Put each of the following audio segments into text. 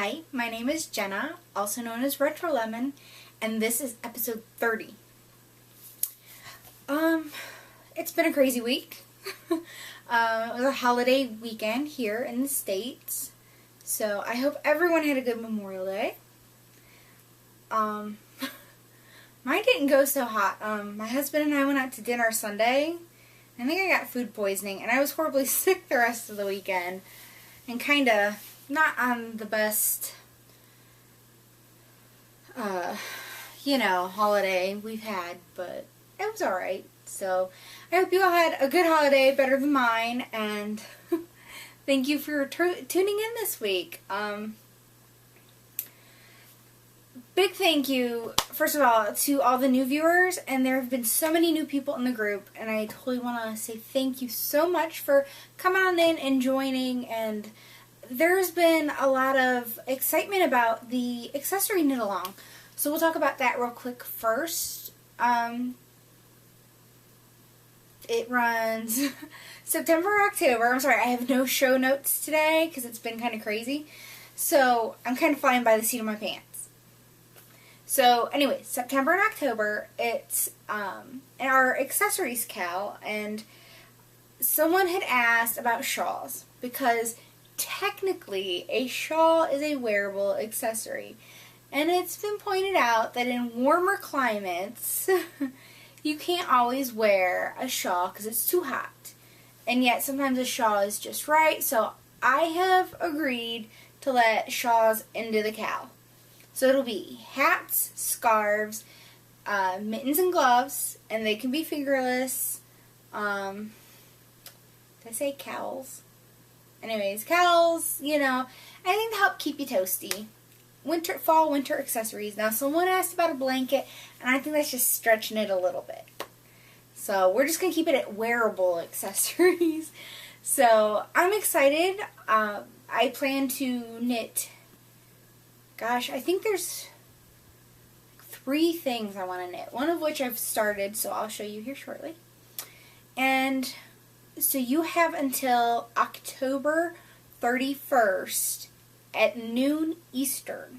Hi, my name is Jenna, also known as Retro Lemon, and this is episode 30. It's been a crazy week. It was a holiday weekend here in the States, so I hope everyone had a good Memorial Day. Mine didn't go so hot. My husband and I went out to dinner Sunday. I think I got food poisoning, and I was horribly sick the rest of the weekend, and kinda not on the best, holiday we've had, but it was alright. So, I hope you all had a good holiday, better than mine, and thank you for tuning in this week. Big thank you, first of all, to all the new viewers, and there have been so many new people in the group, and I totally want to say thank you so much for coming on in and joining, and there's been a lot of excitement about the accessory knit-along, so we'll talk about that real quick first. It runs September, October. I'm sorry, I have no show notes today because it's been kind of crazy, so I'm kind of flying by the seat of my pants. So anyway, September and October, it's our accessories cow, and someone had asked about shawls, because technically a shawl is a wearable accessory, and it's been pointed out that in warmer climates you can't always wear a shawl because it's too hot, and yet sometimes a shawl is just right. So I have agreed to let shawls into the cow. So it'll be hats, scarves, mittens and gloves, and they can be fingerless. Did I say cowls? Anyways, cowls, anything to help keep you toasty. Fall, winter accessories. Now, someone asked about a blanket, and I think that's just stretching it a little bit. So, we're just going to keep it at wearable accessories. So, I'm excited. I plan to knit, I think there's 3 things I want to knit. One of which I've started, so I'll show you here shortly. And so you have until October 31st at noon Eastern.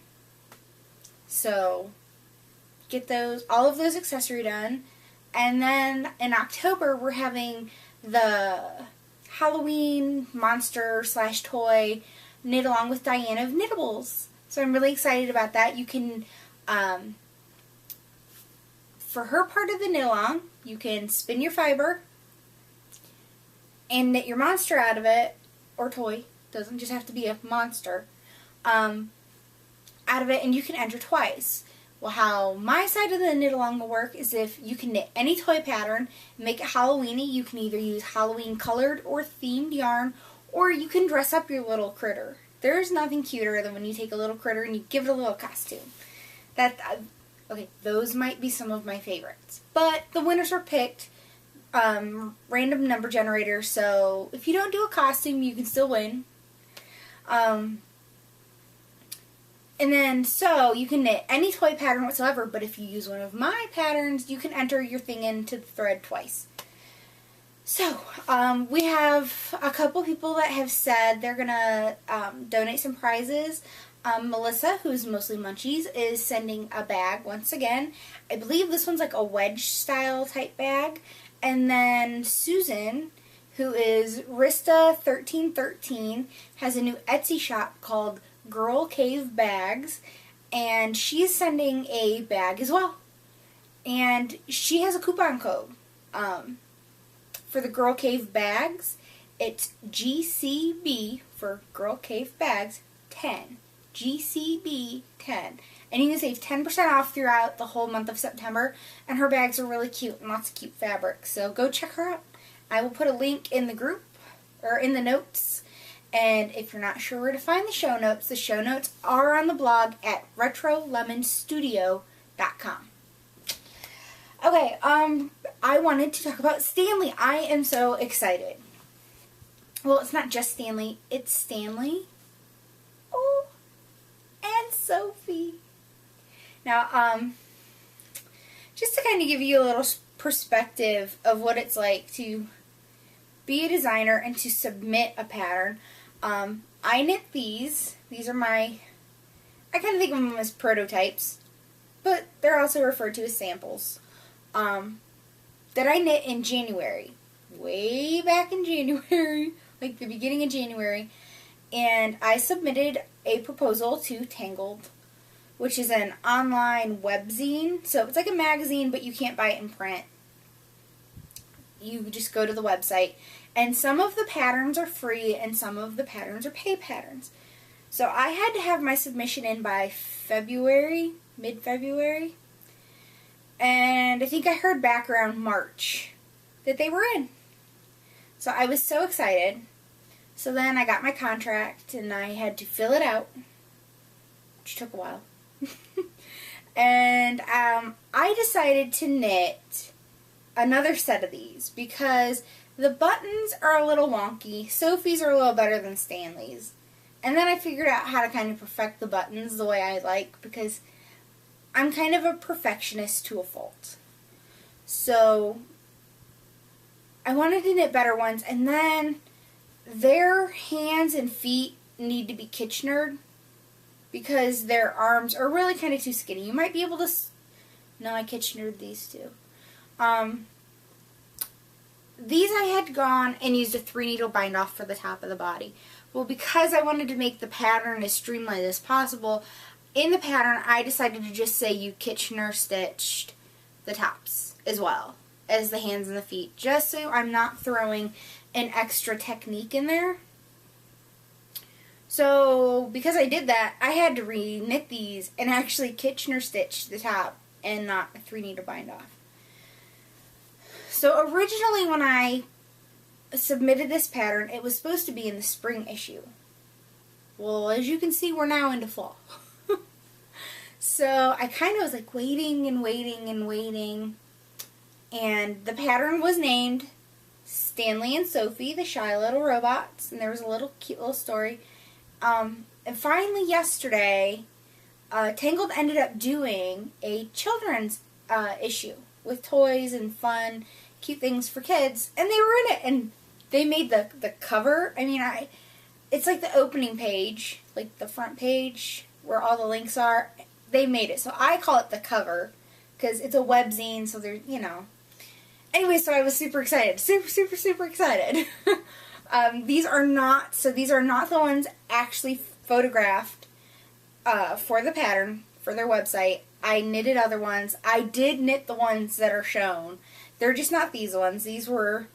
So get all of those accessory done. And then in October we're having the Halloween monster / toy knit along with Diane of Knittables. So I'm really excited about that. You can, for her part of the knit along, you can spin your fiber and knit your monster out of it, or toy, doesn't just have to be a monster, out of it, and you can enter twice. Well, how my side of the knit along will work is if you can knit any toy pattern, make it Halloweeny. You can either use Halloween colored or themed yarn, or you can dress up your little critter. There's nothing cuter than when you take a little critter and you give it a little costume. Okay, those might be some of my favorites, but the winners were picked. Random number generator, so if you don't do a costume, you can still win. And then, so, you can knit any toy pattern whatsoever, but if you use one of my patterns, you can enter your thing into the thread twice. So, we have a couple people that have said they're gonna donate some prizes. Melissa, who's mostly Munchies, is sending a bag once again. I believe this one's like a wedge style type bag. And then Susan, who is Rista1313, has a new Etsy shop called Girl Cave Bags, and she's sending a bag as well. And she has a coupon code for the Girl Cave Bags. It's GCB for Girl Cave Bags 10. GCB 10. And you can save 10% off throughout the whole month of September. And her bags are really cute and lots of cute fabric. So go check her out. I will put a link in the group, or in the notes. And if you're not sure where to find the show notes are on the blog at retrolemonstudio.com. Okay, I wanted to talk about Stanley. I am so excited. Well, it's not just Stanley, it's Stanley. Oh, and Sophie. Now, just to kind of give you a little perspective of what it's like to be a designer and to submit a pattern, I knit these. These are my I kind of think of them as prototypes, but they're also referred to as samples, that I knit in January. Way back in January, like the beginning of January, and I submitted a proposal to Tangled, which is an online webzine. So it's like a magazine, but you can't buy it in print. You just go to the website, and some of the patterns are free and some of the patterns are pay patterns. So I had to have my submission in by February, mid-February, and I think I heard back around March that they were in. So I was so excited. So then I got my contract and I had to fill it out, which took a while. And I decided to knit another set of these because the buttons are a little wonky. Sophie's are a little better than Stanley's. And then I figured out how to kind of perfect the buttons the way I like, because I'm kind of a perfectionist to a fault. So I wanted to knit better ones, and then their hands and feet need to be Kitchenered because their arms are really kind of too skinny. You might be able to... No, I Kitchenered these two. These I had gone and used a 3-needle bind off for the top of the body. Well, because I wanted to make the pattern as streamlined as possible, in the pattern I decided to just say you Kitchener stitched the tops as well as the hands and the feet, just so I'm not throwing an extra technique in there. So because I did that, I had to re-knit these and actually Kitchener stitch the top and not a 3-needle bind off. So originally when I submitted this pattern, it was supposed to be in the spring issue. Well, as you can see, we're now into fall. So I kind of was like waiting and waiting and waiting. And the pattern was named Stanley and Sophie, the Shy Little Robots. And there was a little cute little story. And finally yesterday, Tangled ended up doing a children's issue with toys and fun, cute things for kids. And they were in it. And they made the cover. I mean, it's like the opening page, like the front page where all the links are. They made it. So I call it the cover because it's a webzine, so there's, you know. Anyway, so I was super excited. Super, super, super excited. These are not the ones actually photographed for the pattern, for their website. I knitted other ones. I did knit the ones that are shown. They're just not these ones. These were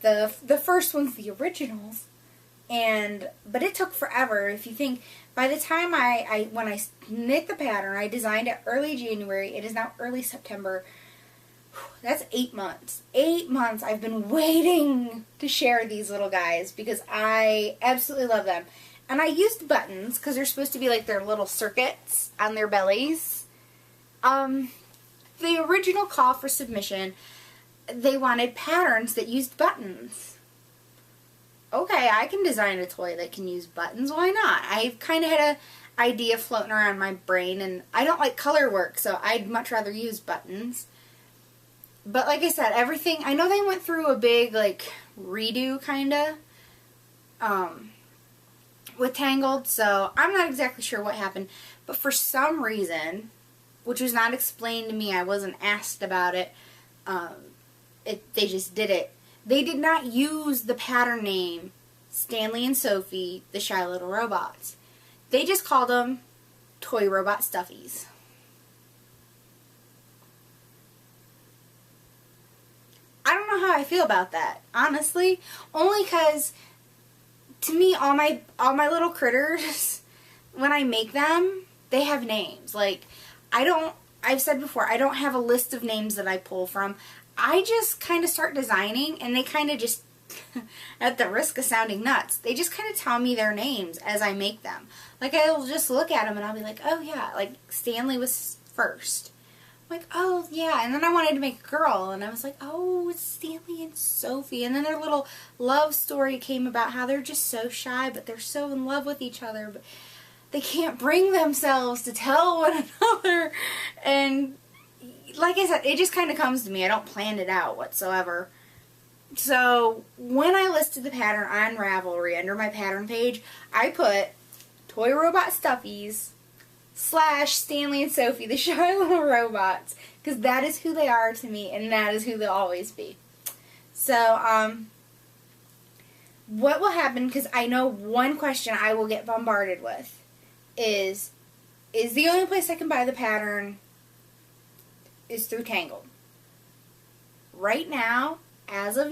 the first ones, the originals. But it took forever. If you think, by the time when I knit the pattern, I designed it early January. It is now early September. That's 8 months. 8 months I've been waiting to share these little guys because I absolutely love them. And I used buttons because they're supposed to be like their little circuits on their bellies. The original call for submission, they wanted patterns that used buttons. Okay, I can design a toy that can use buttons. Why not? I've kind of had an idea floating around my brain, and I don't like color work, so I'd much rather use buttons. But like I said, everything, I know they went through a big, like, redo, kind of, with Tangled, so I'm not exactly sure what happened. But for some reason, which was not explained to me, I wasn't asked about it, they just did it. They did not use the pattern name Stanley and Sophie, the Shy Little Robots. They just called them Toy Robot Stuffies. I don't know how I feel about that, honestly. Only because, to me, all my little critters, when I make them, they have names. Like, I've said before, I don't have a list of names that I pull from. I just kind of start designing, and they kind of just, at the risk of sounding nuts, they just kind of tell me their names as I make them. Like, I'll just look at them, and I'll be like, oh yeah, like, Stanley was first. I'm like, oh yeah, and then I wanted to make a girl, and I was like, oh, it's Stanley and Sophie, and then their little love story came about how they're just so shy, but they're so in love with each other, but they can't bring themselves to tell one another, and like I said, it just kind of comes to me. I don't plan it out whatsoever. So, when I listed the pattern on Ravelry under my pattern page, I put Toy Robot Stuffies / Stanley and Sophie, the shy little robots, because that is who they are to me, and that is who they'll always be. So, what will happen, because I know one question I will get bombarded with, is the only place I can buy the pattern is through Tangled? Right now, as of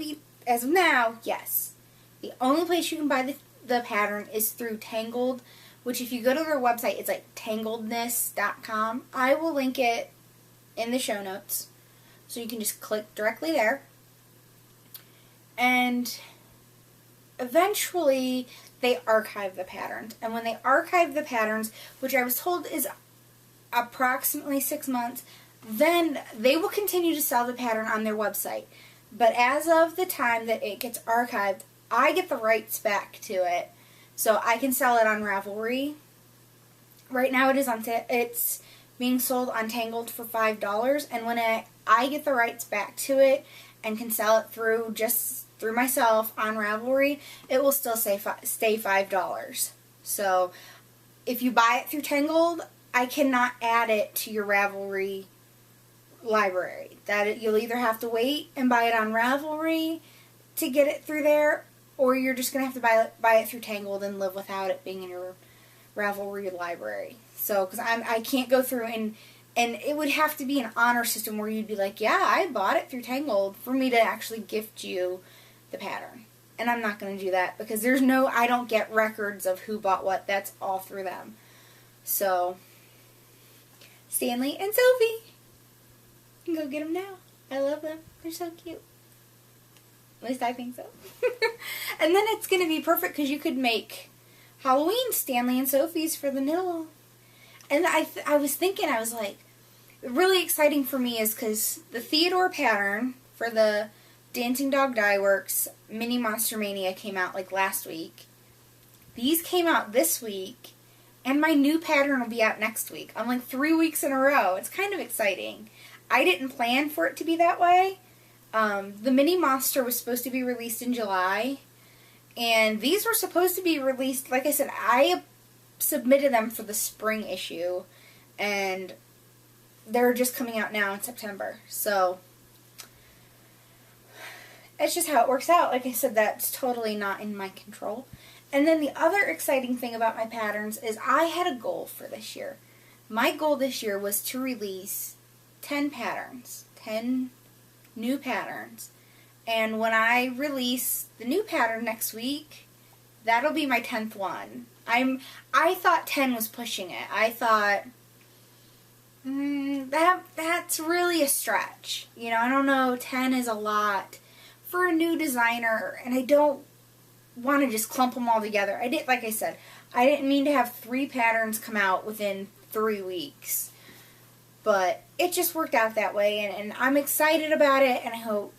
now, yes. The only place you can buy the pattern is through Tangled, which if you go to their website, it's like tangledness.com. I will link it in the show notes, so you can just click directly there. And eventually, they archive the patterns. And when they archive the patterns, which I was told is approximately 6 months, then they will continue to sell the pattern on their website. But as of the time that it gets archived, I get the rights back to it. So I can sell it on Ravelry. Right now it's being sold on Tangled for $5. And when I get the rights back to it and can sell it through myself on Ravelry, it will still stay $5. So if you buy it through Tangled, I cannot add it to your Ravelry library. You'll either have to wait and buy it on Ravelry to get it through there, or you're just going to have to buy it through Tangled and live without it being in your Ravelry library. So, because I can't go through and it would have to be an honor system where you'd be like, yeah, I bought it through Tangled, for me to actually gift you the pattern. And I'm not going to do that, because I don't get records of who bought what. That's all through them. So, Stanley and Sophie, you can go get them now. I love them. They're so cute. At least I think so. And then it's going to be perfect, because you could make Halloween Stanley and Sophie's for the knit-along. And I was thinking, I was like, really exciting for me is because the Theodore pattern for the Dancing Dog Dye Works Mini Monster Mania came out like last week. These came out this week, and my new pattern will be out next week. I'm like 3 weeks in a row. It's kind of exciting. I didn't plan for it to be that way. The Mini Monster was supposed to be released in July, and these were supposed to be released, like I said, I submitted them for the spring issue, and they're just coming out now in September. So it's just how it works out. Like I said, that's totally not in my control. And then the other exciting thing about my patterns is I had a goal for this year. My goal this year was to release 10 patterns, 10 new patterns. And when I release the new pattern next week, that'll be my 10th one. I thought 10 was pushing it. I thought, that's really a stretch. You know, I don't know, 10 is a lot for a new designer, and I don't want to just clump them all together. Like I said, I didn't mean to have 3 patterns come out within 3 weeks. But it just worked out that way, and I'm excited about it, and I hope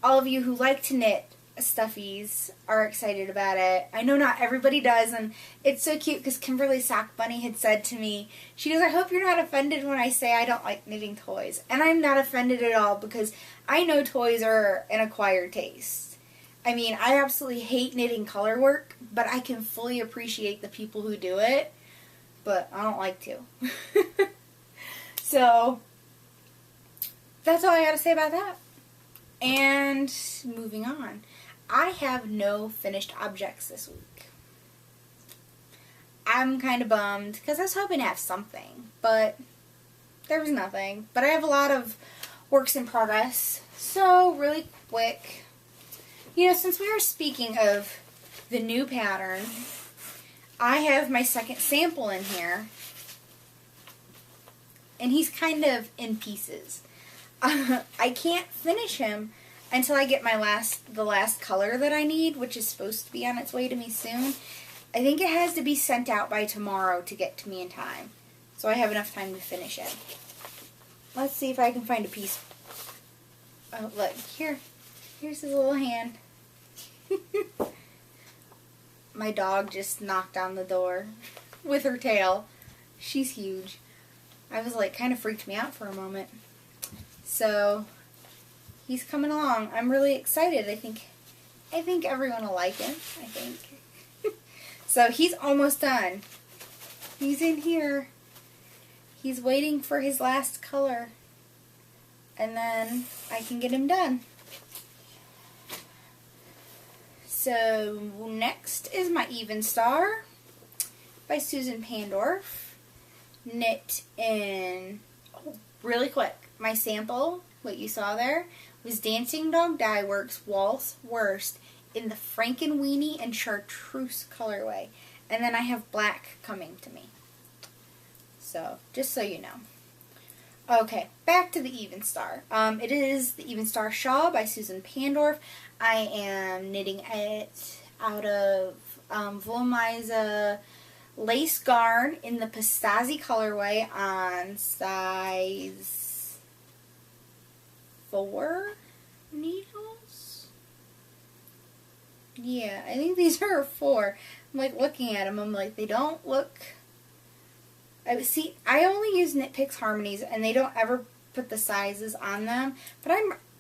all of you who like to knit stuffies are excited about it. I know not everybody does, and it's so cute because Kimberly Sock Bunny had said to me, she goes, I hope you're not offended when I say I don't like knitting toys. And I'm not offended at all, because I know toys are an acquired taste. I mean, I absolutely hate knitting color work, but I can fully appreciate the people who do it, but I don't like to. So, that's all I got to say about that. And moving on. I have no finished objects this week. I'm kind of bummed because I was hoping to have something, but there was nothing. But I have a lot of works in progress. So, really quick, you know, since we were speaking of the new pattern, I have my second sample in here. And he's kind of in pieces. I can't finish him until I get the last color that I need, which is supposed to be on its way to me soon. I think it has to be sent out by tomorrow to get to me in time. So I have enough time to finish it. Let's see if I can find a piece. Oh, look, here's his little hand. My dog just knocked on the door with her tail. She's huge. I was like, kind of freaked me out for a moment. So, he's coming along. I'm really excited. I think everyone will like him. I think. So, he's almost done. He's in here. He's waiting for his last color. And then I can get him done. So next is my Even Star by Susan Pandorf. Knit in, really quick, my sample, what you saw there, was Dancing Dog Dye Works Waltz Worst in the Frankenweenie and Chartreuse colorway. And then I have black coming to me. So, just so you know. Okay, back to the Even Star. It is the Even Star Shawl by Susan Pandorf. I am knitting it out of Volumizza lace garn in the Pistazzi colorway on size 4 needles. Yeah, I think these are 4. I'm like looking at them, I'm like, they don't look... I only use Knit Picks Harmonies, and they don't ever put the sizes on them, but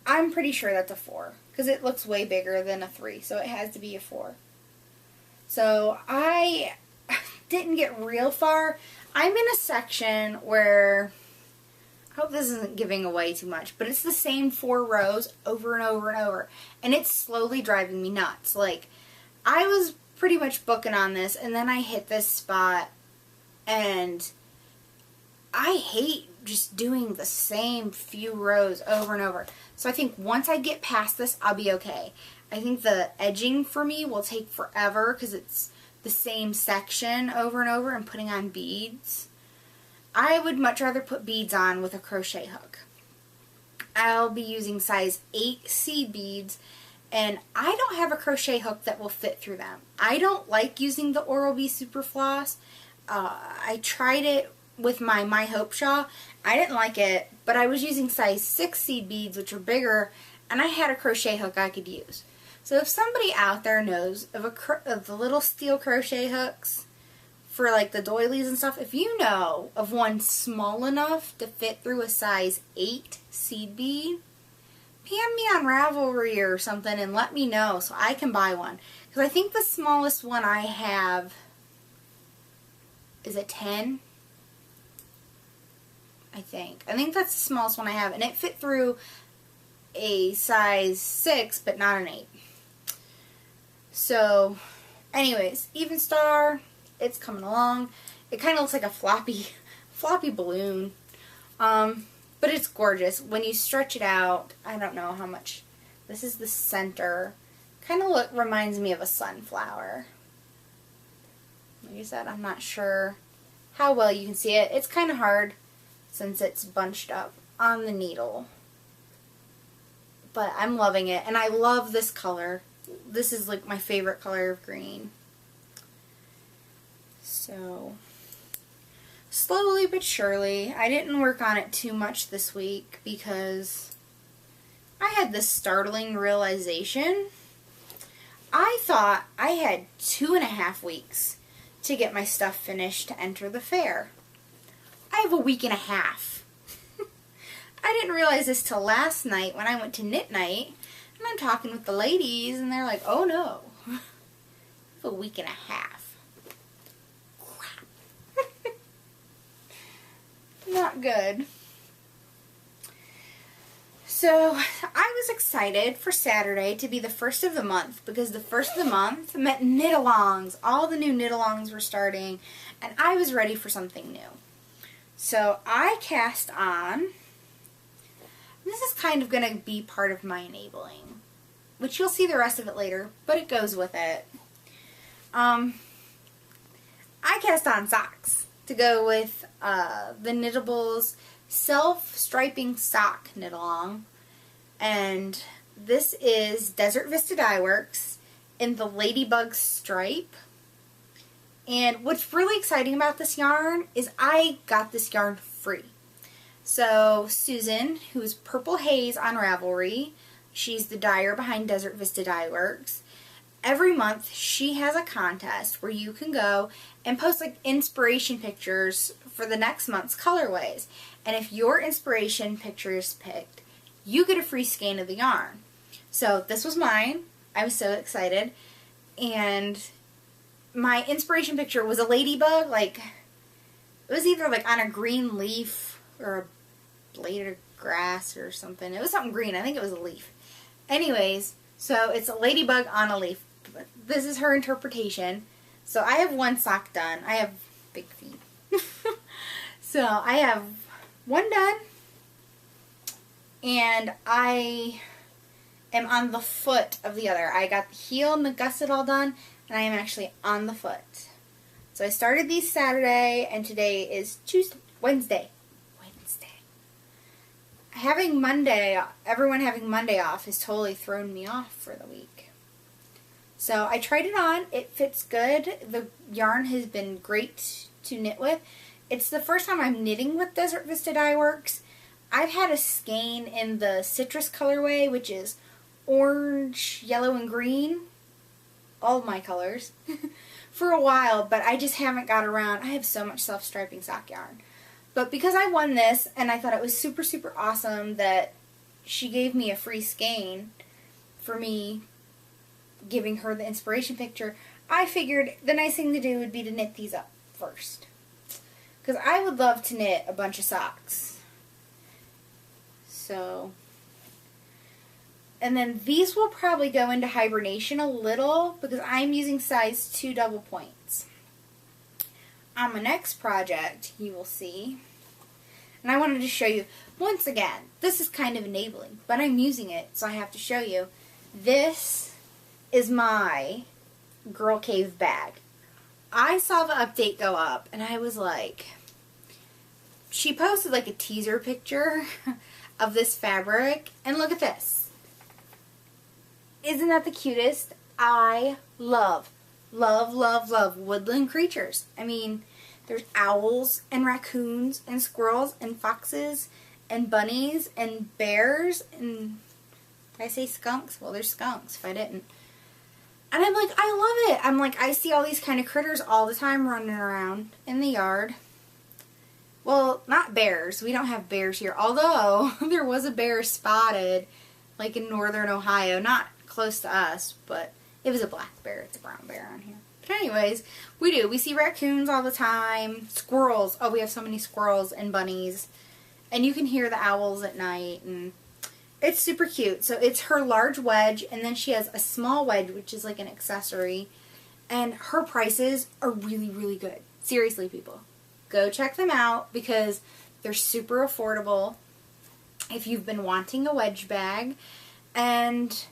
I'm pretty sure that's a 4, because it looks way bigger than a 3, so it has to be a 4. So I didn't get real far. I'm in a section where, I hope this isn't giving away too much, but it's the same 4 rows over and over and over, and it's slowly driving me nuts. Like, I was pretty much booking on this, and then I hit this spot, and I hate just doing the same few rows over and over. So I think once I get past this, I'll be okay. I think the edging for me will take forever because it's the same section over and over and putting on beads. I would much rather put beads on with a crochet hook. I'll be using size 8 seed beads, and I don't have a crochet hook that will fit through them. I don't like using the Oral-B Super Floss. I tried it with my Hope Shawl. I didn't like it, but I was using size 6 seed beads, which are bigger, and I had a crochet hook I could use. So if somebody out there knows of the little steel crochet hooks for like the doilies and stuff, if you know of one small enough to fit through a size 8 seed bead, PM me on Ravelry or something and let me know so I can buy one. Because I think the smallest one I have is a 10. I think that's the smallest one I have, and it fit through a size 6 but not an 8. So anyways, Even Star, it's coming along. It kind of looks like a floppy balloon, but it's gorgeous. When you stretch it out, I don't know how much, this is the center, kind of reminds me of a sunflower. Like I said, I'm not sure how well you can see it. It's kind of hard since it's bunched up on the needle. But I'm loving it, and I love this color. This is like my favorite color of green. So, slowly but surely, I didn't work on it too much this week because I had this startling realization. I thought I had 2.5 weeks to get my stuff finished to enter the fair. I have a week and a half. I didn't realize this till last night when I went to knit night, and I'm talking with the ladies, and they're like, oh no, I have a week and a half. Crap. Not good. So, I was excited for Saturday to be the first of the month, because the first of the month meant knit-alongs. All the new knit-alongs were starting, and I was ready for something new. So, I cast on, this is kind of going to be part of my enabling, which you'll see the rest of it later, but it goes with it. I cast on socks to go with the Knitables Self-Striping Sock Knit-Along, and this is Desert Vista Dye Works in the Ladybug Stripe. And what's really exciting about this yarn is I got this yarn free. So Susan, who's Purple Haze on Ravelry, she's the dyer behind Desert Vista Dye Works. Every month she has a contest where you can go and post like inspiration pictures for the next month's colorways. And if your inspiration picture is picked, you get a free skein of the yarn. So this was mine. I was so excited. And my inspiration picture was a ladybug, like It was either like on a green leaf or a blade of grass or something. It was something green. I think it was a leaf. Anyways, so it's a ladybug on a leaf. This is her interpretation. So I have one sock done. I have big feet. So I have one done. And I am on the foot of the other. I got the heel and the gusset all done. And I am actually on the foot. So I started these Saturday, and today is Wednesday. Having Monday, everyone having Monday off has totally thrown me off for the week. So I tried it on. It fits good. The yarn has been great to knit with. It's the first time I'm knitting with Desert Vista Dye Works. I've had a skein in the citrus colorway, which is orange, yellow, and green. All my colors. For a while, but I just haven't got around. I have so much self-striping sock yarn. But because I won this, and I thought it was super, super awesome that she gave me a free skein for me giving her the inspiration picture, I figured the nice thing to do would be to knit these up first. Because I would love to knit a bunch of socks. So, and then these will probably go into hibernation a little because I'm using size 2 double points. On my next project, you will see, and I wanted to show you, once again, this is kind of enabling, but I'm using it, so I have to show you. This is my Girl Cave bag. I saw the update go up, and I was like, she posted like a teaser picture of this fabric, and look at this. Isn't that the cutest? I love woodland creatures. I mean, there's owls and raccoons and squirrels and foxes and bunnies and bears and, did I say skunks? Well, there's skunks if I didn't. And I'm like, I love it. I'm like, I see all these kind of critters all the time running around in the yard. Well, not bears. We don't have bears here. Although, there was a bear spotted, like in northern Ohio. Not close to us, but it was a black bear. It's a brown bear on here. But anyways, we do. We see raccoons all the time. Squirrels. Oh, we have so many squirrels and bunnies. And you can hear the owls at night. And it's super cute. So it's her large wedge. And then she has a small wedge, which is like an accessory. And her prices are really, really good. Seriously, people. Go check them out because they're super affordable if you've been wanting a wedge bag. And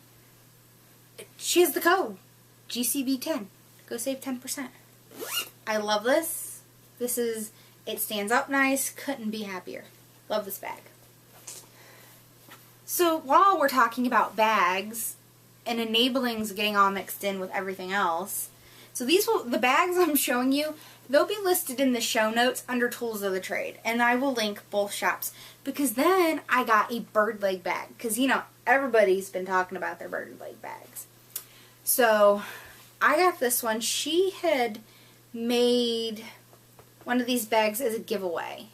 she has the code GCB10. Go save 10%. I love this. It stands up nice. Couldn't be happier. Love this bag. So while we're talking about bags and enablings getting all mixed in with everything else, so the bags I'm showing you, they'll be listed in the show notes under Tools of the Trade, and I will link both shops because then I got a bird leg bag because you know everybody's been talking about their bird leg bags. So I got this one. She had made one of these bags as a giveaway.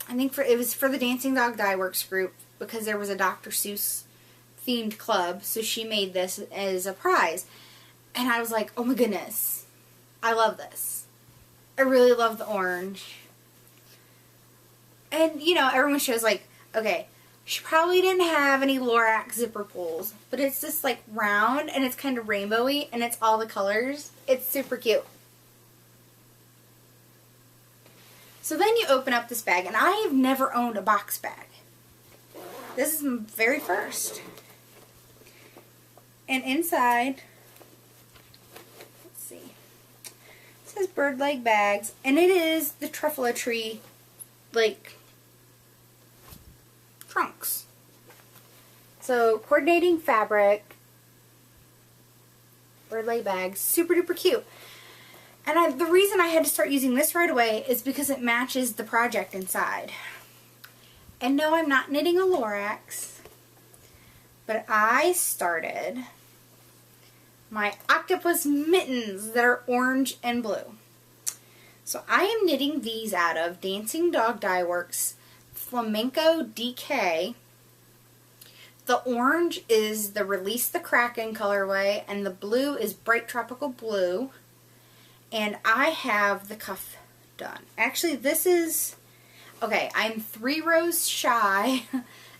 I think it was for the Dancing Dog Dye Works group because there was a Dr. Seuss themed club, so she made this as a prize. And I was like, oh my goodness, I love this. I really love the orange. And, you know, everyone shows like, okay, she probably didn't have any Lorax zipper pulls, but it's just like round and it's kind of rainbowy and it's all the colors. It's super cute. So then you open up this bag, and I have never owned a box bag. This is my very first. And inside, let's see, it says bird leg bags, and it is the truffle tree, like, trunks. So, coordinating fabric, bird leg bags, super duper cute. And the reason I had to start using this right away is because it matches the project inside. And no, I'm not knitting a Lorax, but I started my octopus mittens that are orange and blue. So I am knitting these out of Dancing Dog Dye Works Flamenco DK. The orange is the Release the Kraken colorway, and the blue is Bright Tropical Blue. And I have the cuff done. Actually, this is, okay, I'm 3 rows shy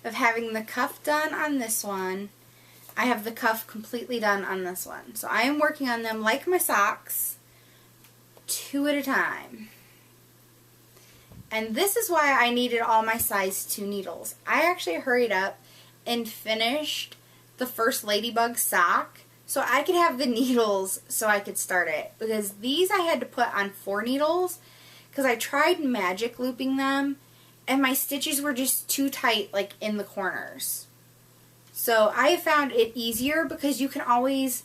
of having the cuff done on this one. I have the cuff completely done on this one. So I am working on them like my socks, 2 at a time. And this is why I needed all my size 2 needles. I actually hurried up and finished the first ladybug sock so I could have the needles so I could start it. Because these I had to put on 4 needles because I tried magic looping them and my stitches were just too tight, like in the corners. So I found it easier because you can always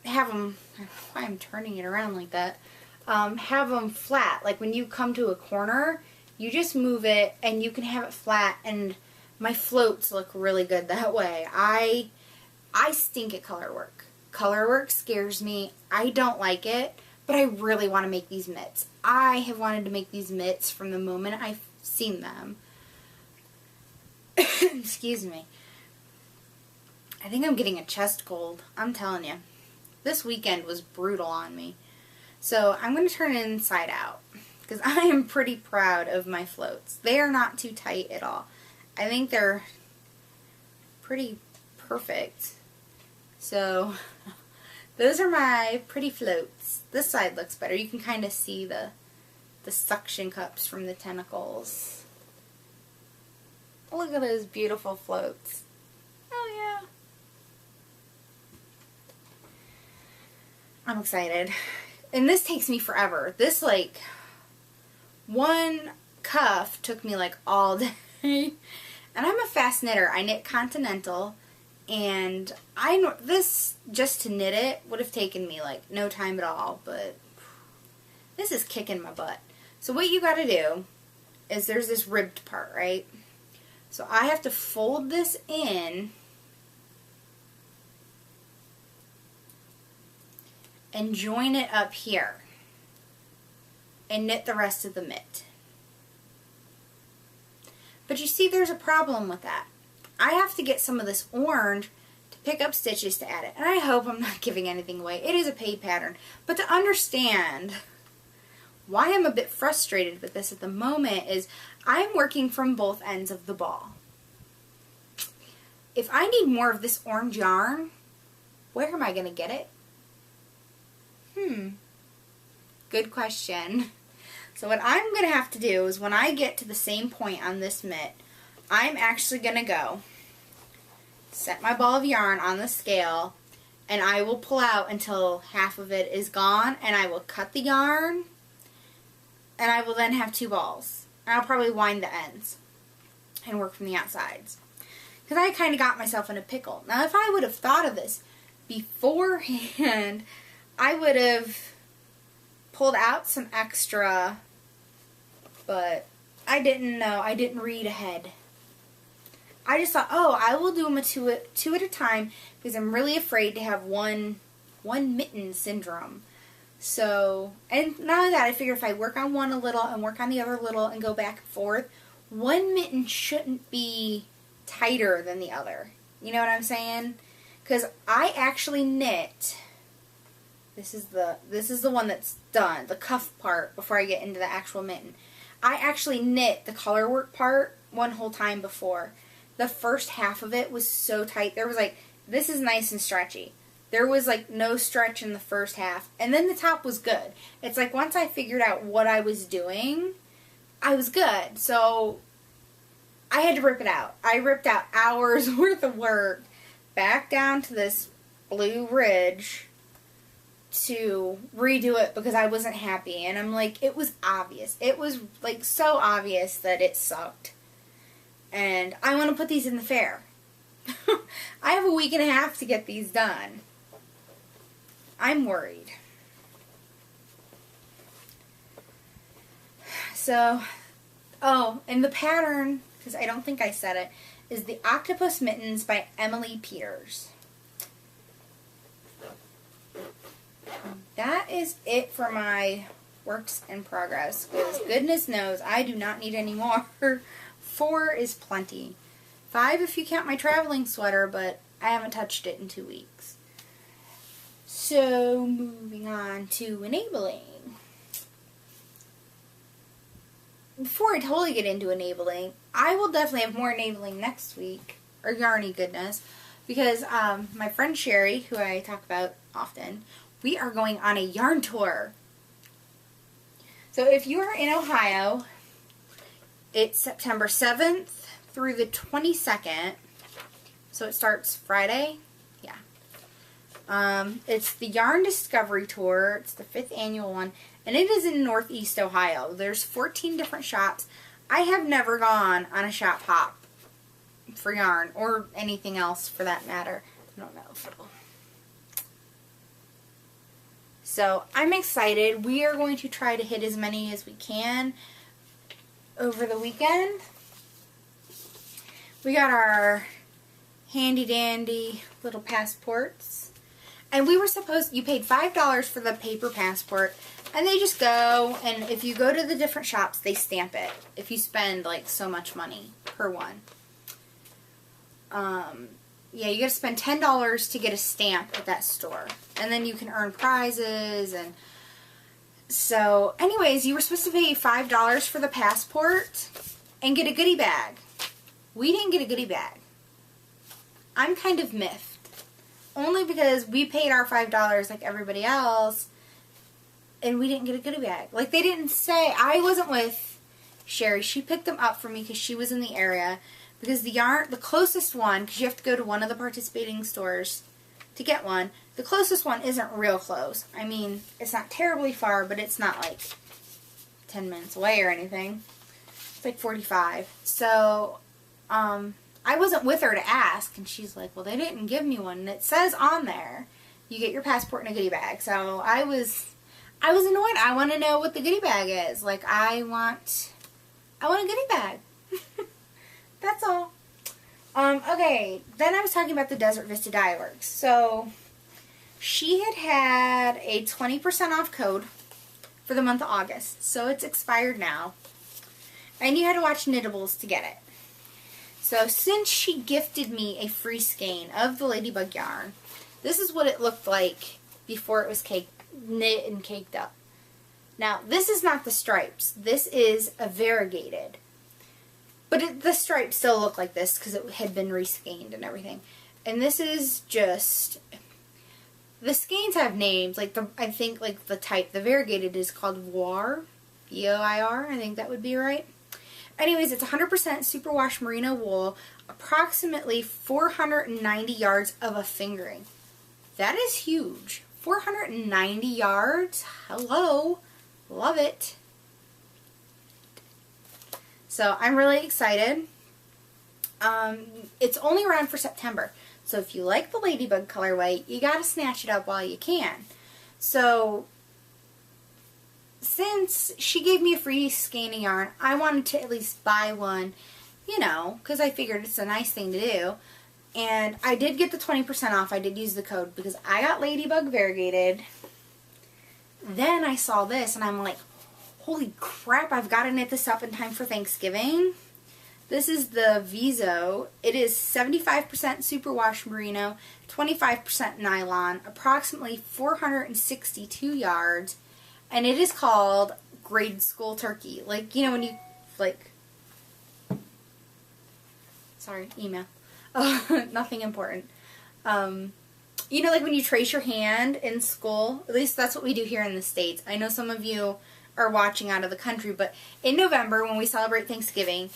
have them, I don't know why I'm turning it around like that, have them flat. Like when you come to a corner, you just move it and you can have it flat, and my floats look really good that way. I stink at color work. Color work scares me. I don't like it, but I really want to make these mitts. I have wanted to make these mitts from the moment I've seen them. Excuse me. I think I'm getting a chest cold. I'm telling you. This weekend was brutal on me. So I'm going to turn it inside out because I am pretty proud of my floats. They are not too tight at all. I think they're pretty perfect. So those are my pretty floats. This side looks better. You can kind of see the suction cups from the tentacles. Look at those beautiful floats. Oh yeah. I'm excited. And this takes me forever. This, like, one cuff took me, like, all day. And I'm a fast knitter. I knit Continental. And I know this, just to knit it, would have taken me, like, no time at all. But this is kicking my butt. So what you gotta do is there's this ribbed part, right? So I have to fold this in and join it up here and knit the rest of the mitt. But you see, there's a problem with that. I have to get some of this orange to pick up stitches to add it. And I hope I'm not giving anything away. It is a paid pattern. But to understand why I'm a bit frustrated with this at the moment is I'm working from both ends of the ball. If I need more of this orange yarn, where am I going to get it? Good question. So what I'm going to have to do is when I get to the same point on this mitt, I'm actually going to go set my ball of yarn on the scale, and I will pull out until half of it is gone, and I will cut the yarn, and I will then have 2 balls. And I'll probably wind the ends and work from the outsides. Because I kind of got myself in a pickle. Now if I would have thought of this beforehand, I would have pulled out some extra, but I didn't know. I didn't read ahead. I just thought, oh, I will do them two at a time because I'm really afraid to have one mitten syndrome. So, and not only that, I figure if I work on one a little and work on the other a little and go back and forth, one mitten shouldn't be tighter than the other. You know what I'm saying? Because I actually knit. This is the one that's done, the cuff part, before I get into the actual mitten. I actually knit the color work part one whole time before. The first half of it was so tight. There was like, this is nice and stretchy. There was like no stretch in the first half. And then the top was good. It's like once I figured out what I was doing, I was good. So I had to rip it out. I ripped out hours worth of work back down to this blue ridge to redo it because I wasn't happy. And I'm like, it was obvious. It was like so obvious that it sucked. And I want to put these in the fair. I have a week and a half to get these done. I'm worried. So, oh, and the pattern, because I don't think I said it, is the Octopus Mittens by Emily Peters. That is it for my works in progress, because goodness knows I do not need any more. 4 is plenty. 5 if you count my traveling sweater, but I haven't touched it in 2 weeks. So, moving on to enabling. before I totally get into enabling, I will definitely have more enabling next week, or Yarny goodness, because my friend Sherry, who I talk about often, we are going on a yarn tour. So if you are in Ohio, it's September 7th through the 22nd. So it starts Friday. Yeah. It's the Yarn Discovery Tour. It's the 5th annual one. And it is in Northeast Ohio. There's 14 different shops. I have never gone on a shop hop for yarn or anything else for that matter. I don't know. So I'm excited. We are going to try to hit as many as we can over the weekend. We got our handy dandy little passports. And we were supposed, you paid $5 for the paper passport, and they just go, and if you go to the different shops, they stamp it. If you spend like so much money per one. Yeah, you gotta spend $10 to get a stamp at that store. And then you can earn prizes. And so, anyways, you were supposed to pay $5 for the passport and get a goodie bag. We didn't get a goodie bag. I'm kind of miffed. Only because we paid our $5 like everybody else, and we didn't get a goodie bag. Like, they didn't say, I wasn't with Sherry. She picked them up for me because she was in the area. Because the closest one, because you have to go to one of the participating stores to get one, the closest one isn't real close. I mean, it's not terribly far, but it's not like 10 minutes away or anything. It's like 45. So, I wasn't with her to ask, and she's like, well, they didn't give me one. And it says on there, you get your passport and a goodie bag. So, I was annoyed. I want to know what the goodie bag is. Like, I want a goodie bag. That's all. Okay, then I was talking about the Desert Vista Dye Works. So, she had a 20% off code for the month of August. So, it's expired now. And you had to watch Knittables to get it. So, since she gifted me a free skein of the Ladybug yarn, this is what it looked like before it was knit and caked up. Now, this is not the stripes. This is a variegated. But the stripes still look like this because it had been reskeined and everything. And this is just... The skeins have names. Like, I think, like, the type, the variegated is called Voir. V-O-I-R. I think that would be right. Anyways, it's 100% superwash merino wool. Approximately 490 yards of a fingering. That is huge. 490 yards? Hello. Love it. So I'm really excited. It's only around for September. So if you like the Ladybug colorway, you gotta snatch it up while you can. So since she gave me a free skein of yarn, I wanted to at least buy one, you know, because I figured it's a nice thing to do. And I did get the 20% off. I did use the code because I got Ladybug variegated. Then I saw this and I'm like, holy crap, I've got to knit this up in time for Thanksgiving. This is the Viso. It is 75% superwash merino, 25% nylon, approximately 462 yards, and it is called Grade School Turkey. Like, you know when you, like, sorry, email. Oh, nothing important. You know, like when you trace your hand in school, at least that's what we do here in the States. I know some of you are watching out of the country, but in November when we celebrate Thanksgiving,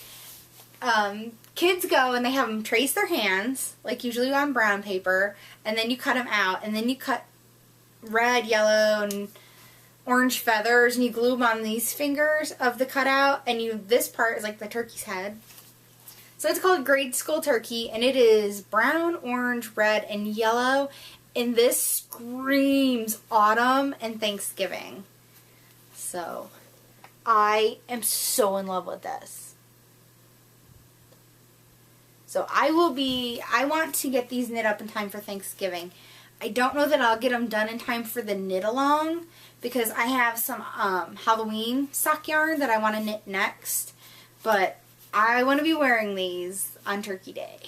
kids go and they have them trace their hands, like usually on brown paper, and then you cut them out, and then you cut red, yellow, and orange feathers, and you glue them on these fingers of the cutout, and this part is like the turkey's head. So it's called Grade School Turkey, and it is brown, orange, red, and yellow, and this screams autumn and Thanksgiving. So, I am so in love with this. So, I want to get these knit up in time for Thanksgiving. I don't know that I'll get them done in time for the knit along because I have some Halloween sock yarn that I want to knit next. But I want to be wearing these on Turkey Day.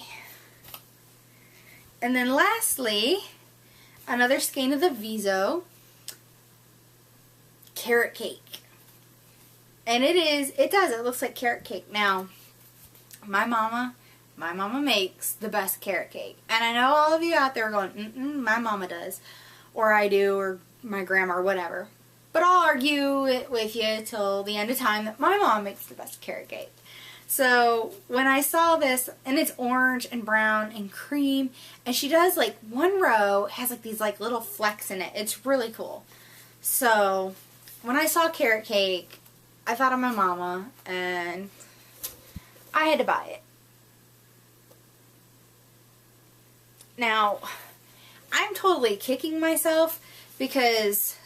And then lastly, another skein of the Viso Carrot Cake. And it looks like carrot cake. Now, my mama makes the best carrot cake. And I know all of you out there are going, my mama does. Or I do, or my grandma, or whatever. But I'll argue it with you till the end of time that my mom makes the best carrot cake. So when I saw this, and it's orange and brown and cream, and she does like one row has like these like little flecks in it. It's really cool. So when I saw carrot cake, I thought of my mama, and I had to buy it. Now, I'm totally kicking myself because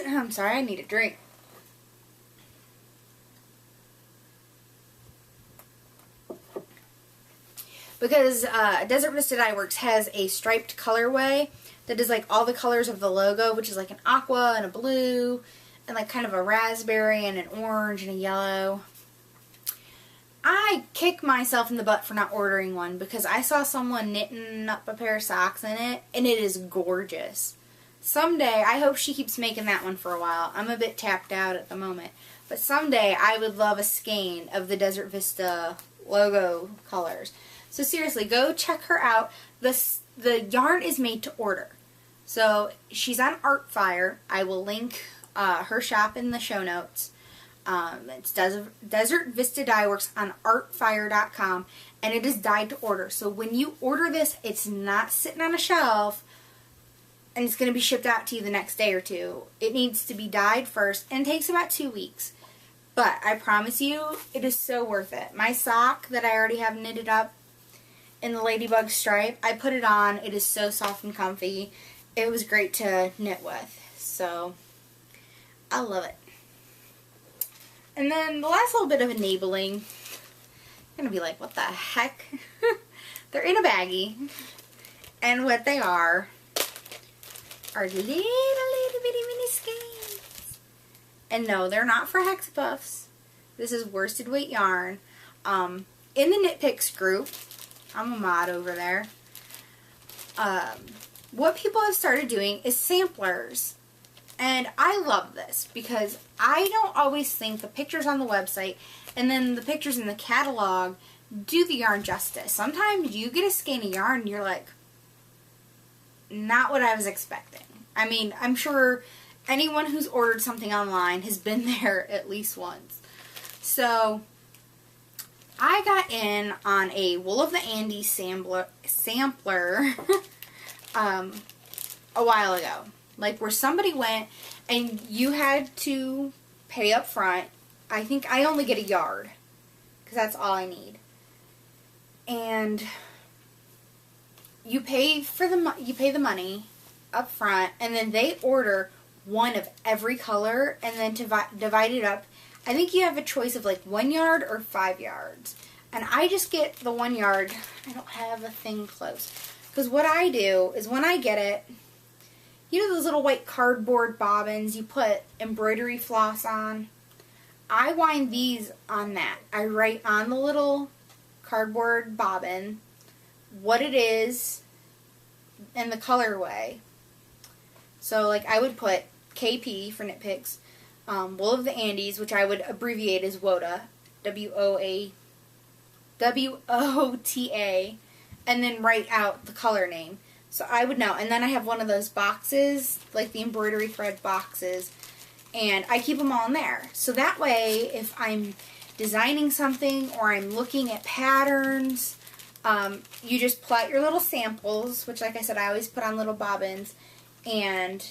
I'm sorry, I need a drink. Because Desert Vista Dye Works has a striped colorway that is like all the colors of the logo, which is like an aqua and a blue and like kind of a raspberry and an orange and a yellow. I kick myself in the butt for not ordering one because I saw someone knitting up a pair of socks in it, and it is gorgeous. Someday, I hope she keeps making that one for a while. I'm a bit tapped out at the moment. But someday, I would love a skein of the Desert Vista logo colors. So seriously, go check her out. The yarn is made to order. So she's on Artfire. I will link her shop in the show notes. It's Desert Vista Dye Works on artfire.com, and it is dyed to order. So when you order this, it's not sitting on a shelf and it's going to be shipped out to you the next day or two. It needs to be dyed first, and it takes about 2 weeks. But I promise you, it is so worth it. My sock that I already have knitted up in the ladybug stripe, I put it on. It is so soft and comfy. It was great to knit with. So I love it. And then the last little bit of enabling, I'm going to be like, what the heck? They're in a baggie. And what they are little bitty mini skeins. And no, they're not for Hex Puffs. This is worsted weight yarn. In the Knit Picks group, I'm a mod over there. What people have started doing is samplers. And I love this because I don't always think the pictures on the website and then the pictures in the catalog do the yarn justice. Sometimes you get a skein of yarn and you're like, not what I was expecting. I mean, I'm sure anyone who's ordered something online has been there at least once. So I got in on a Wool of the Andes sampler a while ago. Like where somebody went and you had to pay up front. I think I only get a yard because that's all I need. And you pay the money up front, and then they order one of every color and then divide it up. I think you have a choice of like 1 yard or 5 yards. And I just get the 1 yard. I don't have a thing close. Because what I do is when I get it, you know those little white cardboard bobbins you put embroidery floss on? I wind these on that. I write on the little cardboard bobbin what it is and the colorway. So like I would put KP for Knit Picks, Wool of the Andes, which I would abbreviate as WOTA, WOTA, and then write out the color name. So I would know. And then I have one of those boxes, like the embroidery thread boxes, and I keep them all in there. So that way, if I'm designing something or I'm looking at patterns, you just plot your little samples, which like I said, I always put on little bobbins, and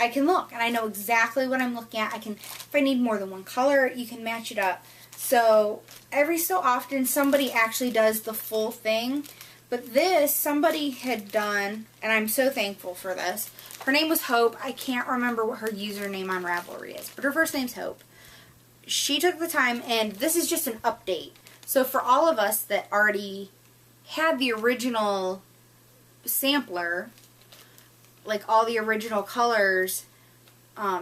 I can look, and I know exactly what I'm looking at. If I need more than one color, you can match it up. So every so often, somebody actually does the full thing. But this, somebody had done, and I'm so thankful for this. Her name was Hope. I can't remember what her username on Ravelry is, but her first name's Hope. She took the time, and this is just an update. So for all of us that already had the original sampler, like all the original colors,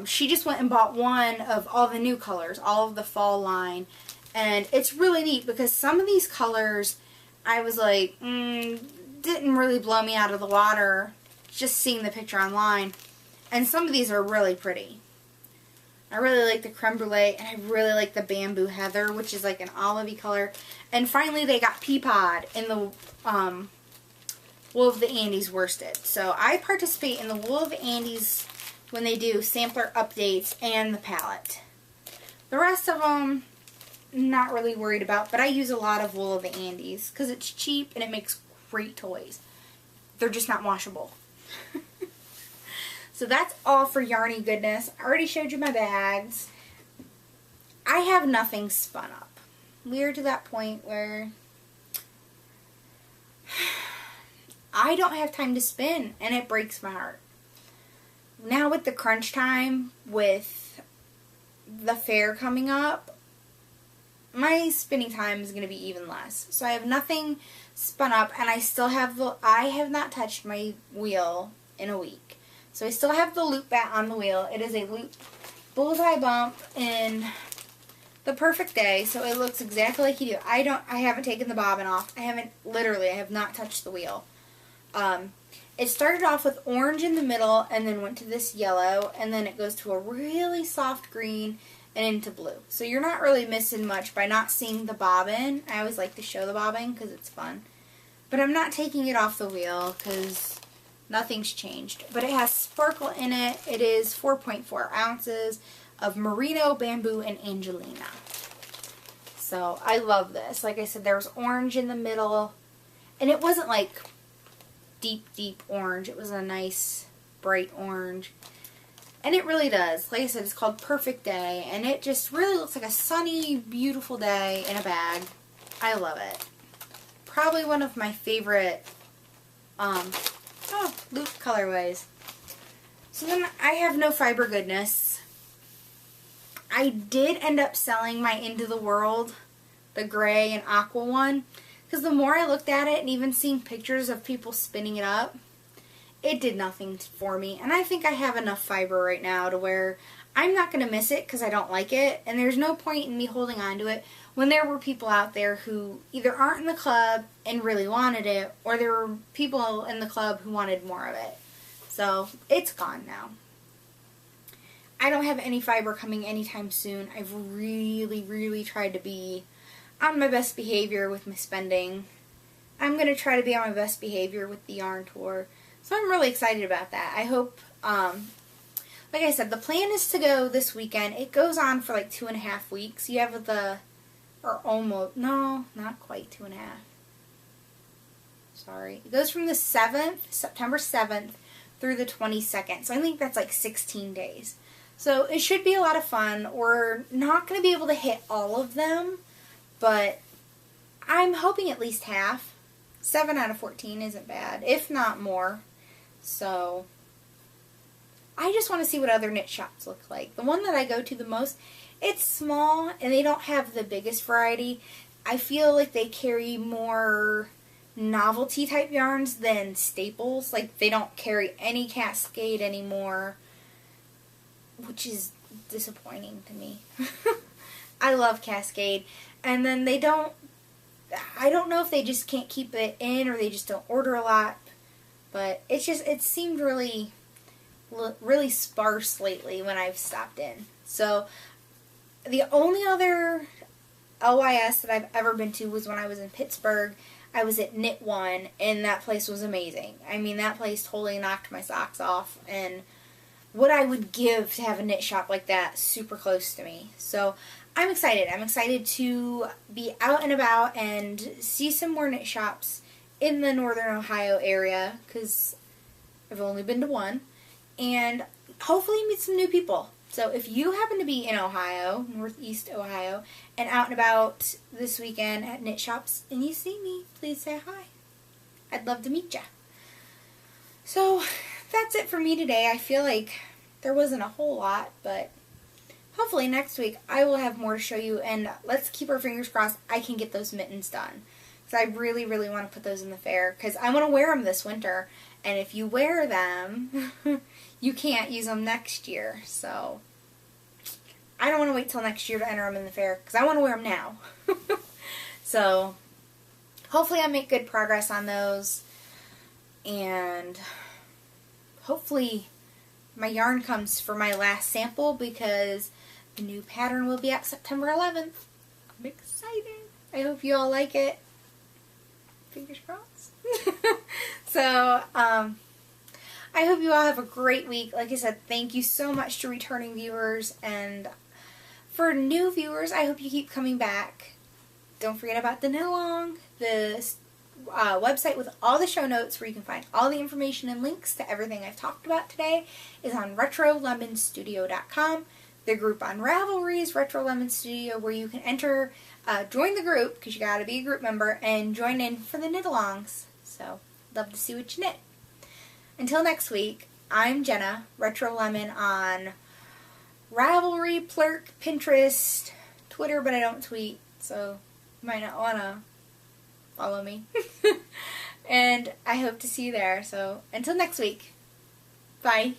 she just went and bought one of all the new colors, all of the fall line. And it's really neat because some of these colors, I was like, didn't really blow me out of the water just seeing the picture online. And some of these are really pretty. I really like the creme brulee, and I really like the bamboo heather, which is like an olivey color. And finally, they got pea pod in the Wool of the Andes worsted. So I participate in the Wool of the Andes when they do sampler updates and the palette. The rest of them, not really worried about, but I use a lot of Wool of the Andes because it's cheap and it makes great toys. They're just not washable. So that's all for Yarny goodness. I already showed you my bags. I have nothing spun up. We're to that point where I don't have time to spin, and it breaks my heart. Now with the crunch time, with the fair coming up, my spinning time is going to be even less. So I have nothing spun up, and I have not touched my wheel in a week. So I still have the loop bat on the wheel. It is a loop bullseye bump in the perfect day, so it looks exactly like you do. I haven't taken the bobbin off. I have not touched the wheel. It started off with orange in the middle and then went to this yellow, and then it goes to a really soft green and into blue. So you're not really missing much by not seeing the bobbin. I always like to show the bobbin because it's fun. But I'm not taking it off the wheel because nothing's changed. But it has sparkle in it. It is 4.4 ounces of merino, bamboo, and angelina. So I love this. Like I said, there was orange in the middle, and it wasn't like deep orange. It was a nice bright orange, and it really does, like I said, it's called Perfect Day, and it just really looks like a sunny, beautiful day in a bag. I love it. Probably one of my favorite loop colorways. So then I have no fiber goodness. I did end up selling my Into the World, the gray and aqua one, because the more I looked at it and even seeing pictures of people spinning it up, it did nothing for me. And I think I have enough fiber right now to where I'm not going to miss it because I don't like it. And there's no point in me holding on to it when there were people out there who either aren't in the club and really wanted it, or there were people in the club who wanted more of it. So it's gone now. I don't have any fiber coming anytime soon. I've really tried to be on my best behavior with my spending. I'm going to try to be on my best behavior with the yarn tour. So I'm really excited about that. I hope, like I said, the plan is to go this weekend. It goes on for like 2.5 weeks. You have not quite 2.5. Sorry. It goes from the 7th, September 7th, through the 22nd. So I think that's like 16 days. So it should be a lot of fun. We're not going to be able to hit all of them, but I'm hoping at least half. 7 out of 14 isn't bad, if not more. So I just want to see what other knit shops look like. The one that I go to the most, it's small and they don't have the biggest variety. I feel like they carry more novelty type yarns than staples. Like they don't carry any Cascade anymore, which is disappointing to me. I love Cascade. And then I don't know if they just can't keep it in or they just don't order a lot. But it seemed really sparse lately when I've stopped in. So the only other LYS that I've ever been to was when I was in Pittsburgh. I was at Knit One, and that place was amazing. I mean, that place totally knocked my socks off, and what I would give to have a knit shop like that super close to me. So I'm excited. I'm excited to be out and about and see some more knit shops in the Northern Ohio area, because I've only been to one, and hopefully meet some new people. So if you happen to be in Ohio, Northeast Ohio, and out and about this weekend at knit shops and you see me, please say hi. I'd love to meet ya. So that's it for me today. I feel like there wasn't a whole lot, but hopefully next week I will have more to show you, and let's keep our fingers crossed I can get those mittens done. Because I really want to put those in the fair, because I want to wear them this winter, and if you wear them, you can't use them next year. So I don't want to wait till next year to enter them in the fair, because I want to wear them now. So hopefully I make good progress on those, and hopefully my yarn comes for my last sample because the new pattern will be out September 11th. I'm excited. I hope you all like it. Fingers crossed. So, I hope you all have a great week. Like I said, thank you so much to returning viewers, and for new viewers, I hope you keep coming back. Don't forget about the knit-along, the website with all the show notes where you can find all the information and links to everything I've talked about today is on RetroLemonStudio.com. The group on Ravelry is Retro Lemon Studio, where you can enter, join the group, because you gotta be a group member, and join in for the knit-alongs. So, love to see what you knit. Until next week, I'm Jenna, Retro Lemon on Ravelry, Plurk, Pinterest, Twitter, but I don't tweet, so you might not want to follow me. And I hope to see you there. So until next week, bye.